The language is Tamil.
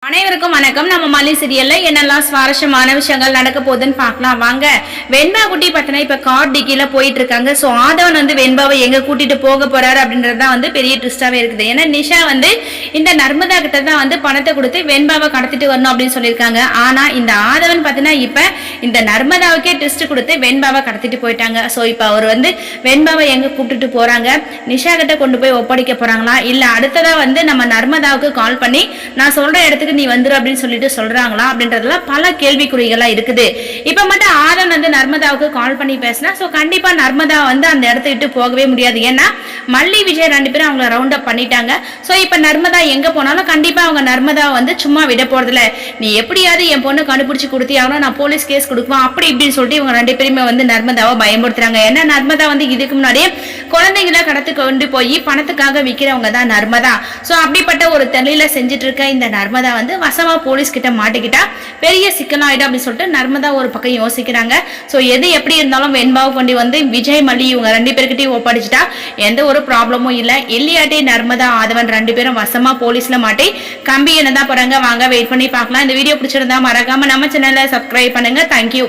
அனைவருக்கும் வணக்கம். நம்ம மல்லி சீரியல்ல என்னெல்லாம் சுவாரஸ்யமான விஷயங்கள் நடக்க போகுதுன்னு பார்க்கலாம் வாங்க. வெண்பா குட்டி பார்த்தனா இப்ப கார் டிக்கில போயிட்டு இருக்காங்க. சோ ஆதவன் வந்து வெண்பாவை எங்க கூட்டிட்டு போக போறாரு அப்படின்றதுதான் வந்து பெரிய ட்விஸ்டாவே இருக்குது. ஏன்னா நிஷா வந்து இந்த நர்மதா கிட்ட தான் வந்து பணத்தை கொடுத்து வெண்பாவை கடத்திட்டு வரணும் அப்படின்னு சொல்லியிருக்காங்க. ஆனா இந்த ஆதவன் பார்த்தனா இப்ப இந்த நர்மதாவுக்கே ட்விஸ்ட் கொடுத்து வெண்பாவை கடத்திட்டு போயிட்டாங்க. சோ இப்ப அவர் வந்து வெண்பாவை எங்க கூப்பிட்டுட்டு போறாங்க, நிஷா கிட்ட கொண்டு போய் ஒப்படைக்க போறாங்களா, இல்ல அடுத்ததா வந்து நம்ம நர்மதாவுக்கு கால் பண்ணி நான் சொல்ற இடத்துக்கு நீ வந்துரு அப்படின்னு சொல்லிட்டு சொல்றாங்களா அப்படின்றதுல பல கேள்விக்குறிகளா இருக்குது. இப்ப மட்டும் ஆதன் வந்து நர்மதாவுக்கு கால் பண்ணி பேசினா சோ கண்டிப்பா நர்மதா வந்து அந்த இடத்தை விட்டு போகவே முடியாது. ஏன்னா மல்லி விஜய் ரெண்டு பேரும் அவங்க ரவுண்ட் அப் பண்ணிட்டாங்க. சோ இப்ப நர்மதா எங்க போனாலும் கண்டிப்பா அவங்க நர்மதா வந்து சும்மா விட போறதில்ல. நீ எப்படியாவது என் பொண்ணு கண்டுபிடிச்சு கொடுத்தியாகணும், நான் போலீஸ் கேஸ் கொடுக்குவேன் அப்படி இப்படின்னு சொல்லிட்டு இவங்க ரெண்டு பேருமே வந்து நர்மதாவை பயன்படுத்துறாங்க. ஏன்னா நர்மதா வந்து இதுக்கு முன்னாடியே குழந்தைங்களை கடத்து கொண்டு போய் பணத்துக்காக விற்கிறவங்க தான் நர்மதா. சோ அப்படிப்பட்ட ஒரு தொழில செஞ்சுட்டு இருக்க இந்த நர்மதா வந்து வசமா போலீஸ் கிட்ட மாட்டிக்கிட்டா பெரிய சிக்கலாயிடும் அப்படின்னு சொல்லிட்டு நர்மதா ஒரு பக்கம் யோசிக்கிறாங்க. சோ எது எப்படி இருந்தாலும் வெண்பாவை கொண்டு வந்து விஜய் மல்லி இவங்க ரெண்டு பேர்கிட்டயும் ஒப்படைச்சிட்டா எந்த ஒரு ப்ராப்ளமும் இல்ல. இல்லையாட்டி நர்மதா ஆதவன் ரெண்டு பேரும் வசமா போலீஸ்ல மாட்டி கம்பி என்னதான் போறாங்க. வாங்க வெயிட் பண்ணி பார்க்கலாம். இந்த வீடியோ பிடிச்சிருந்தா மறக்காம நம்ம சேனலை சப்ஸ்கிரைப் பண்ணுங்க. தேங்க்யூ.